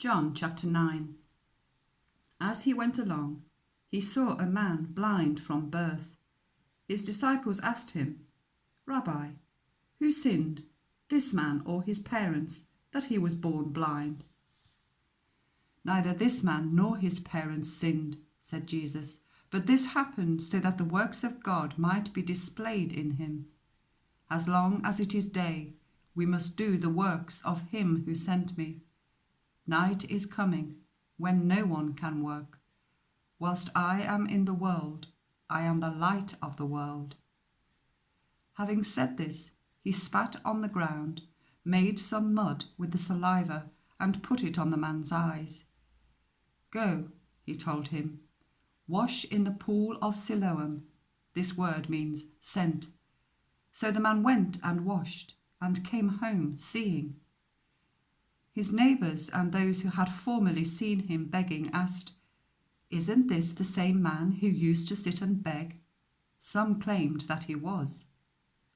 John chapter 9. As he went along, he saw a man blind from birth. His disciples asked him, "Rabbi, who sinned, this man or his parents, that he was born blind?" "Neither this man nor his parents sinned," said Jesus, "but this happened so that the works of God might be displayed in him. As long as it is day, we must do the works of him who sent me. Night is coming, when no one can work. Whilst I am in the world, I am the light of the world." Having said this, he spat on the ground, made some mud with the saliva, and put it on the man's eyes. "Go," he told him, "wash in the pool of Siloam." This word means sent. So the man went and washed, and came home seeing. His neighbours and those who had formerly seen him begging asked, "Isn't this the same man who used to sit and beg?" Some claimed that he was.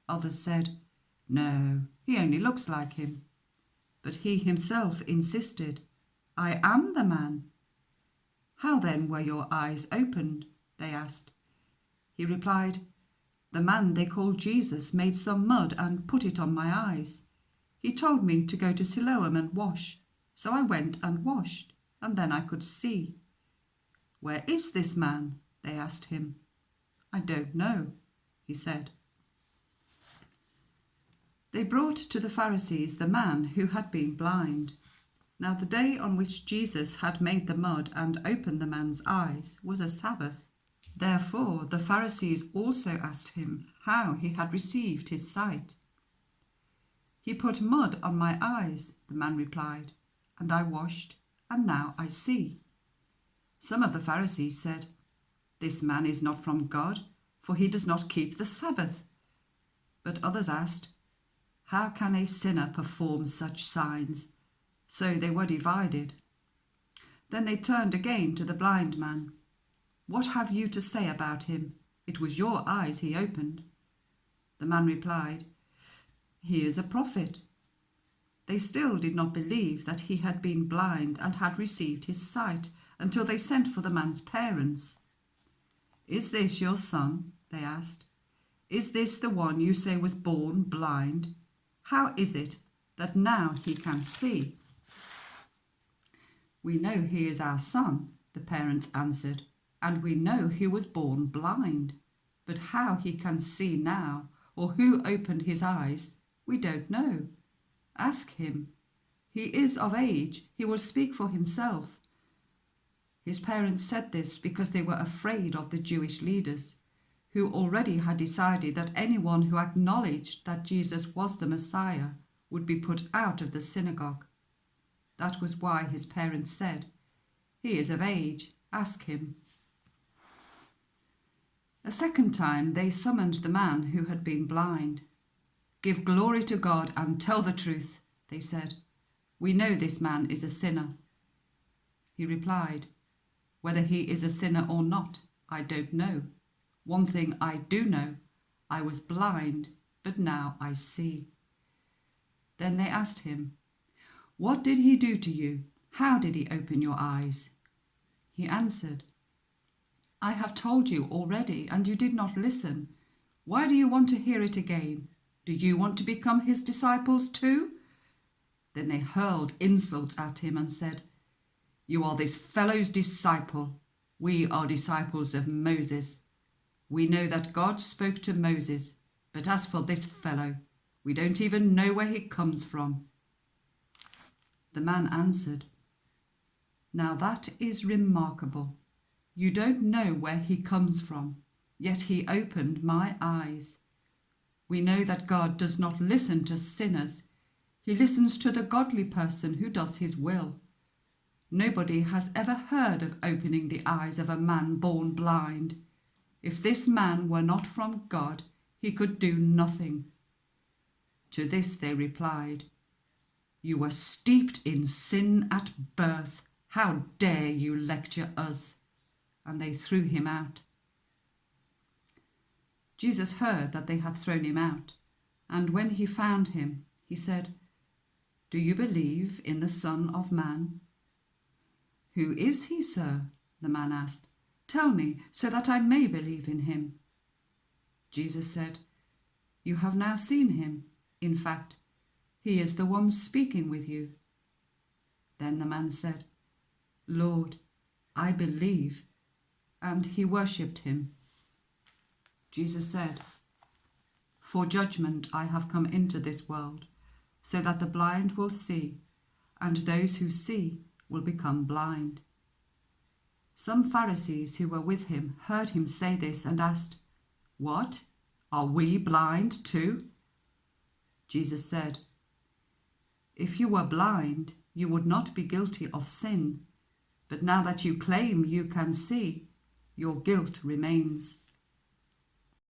Others said, "No, he only looks like him." But he himself insisted, "I am the man." "How then were your eyes opened?" they asked. He replied, "The man they call Jesus made some mud and put it on my eyes. He told me to go to Siloam and wash, so I went and washed, and then I could see." "Where is this man?" they asked him. "I don't know," he said. They brought to the Pharisees the man who had been blind. Now the day on which Jesus had made the mud and opened the man's eyes was a Sabbath. Therefore the Pharisees also asked him how he had received his sight. "He put mud on my eyes," the man replied, "and I washed, and now I see." Some of the Pharisees said, "This man is not from God, for he does not keep the Sabbath." But others asked, "How can a sinner perform such signs?" So they were divided. Then they turned again to the blind man. "What have you to say about him? It was your eyes he opened." The man replied, "He is a prophet." They still did not believe that he had been blind and had received his sight until they sent for the man's parents. "Is this your son?" they asked. "Is this the one you say was born blind? How is it that now he can see?" "We know he is our son," the parents answered, "and we know he was born blind. But how he can see now, or who opened his eyes, we don't know. Ask him. He is of age, he will speak for himself." His parents said this because they were afraid of the Jewish leaders, who already had decided that anyone who acknowledged that Jesus was the Messiah would be put out of the synagogue. That was why his parents said, "He is of age, ask him." A second time they summoned the man who had been blind. "Give glory to God and tell the truth," they said. "We know this man is a sinner." He replied, "Whether he is a sinner or not, I don't know. One thing I do know, I was blind, but now I see." Then they asked him, "What did he do to you? How did he open your eyes?" He answered, "I have told you already, and you did not listen. Why do you want to hear it again? Do you want to become his disciples too?" Then they hurled insults at him and said, "You are this fellow's disciple. We are disciples of Moses. We know that God spoke to Moses, but as for this fellow, we don't even know where he comes from." The man answered, "Now that is remarkable. You don't know where he comes from, yet he opened my eyes. We know that God does not listen to sinners. He listens to the godly person who does his will. Nobody has ever heard of opening the eyes of a man born blind. If this man were not from God, he could do nothing." To this they replied, "You were steeped in sin at birth. How dare you lecture us?" And they threw him out. Jesus heard that they had thrown him out, and when he found him, he said, "Do you believe in the Son of Man?" "Who is he, sir?" the man asked. "Tell me, so that I may believe in him." Jesus said, "You have now seen him. In fact, he is the one speaking with you." Then the man said, "Lord, I believe," and he worshipped him. Jesus said, "For judgment I have come into this world, so that the blind will see, and those who see will become blind." Some Pharisees who were with him heard him say this and asked, "What? Are we blind too?" Jesus said, "If you were blind, you would not be guilty of sin, but now that you claim you can see, your guilt remains."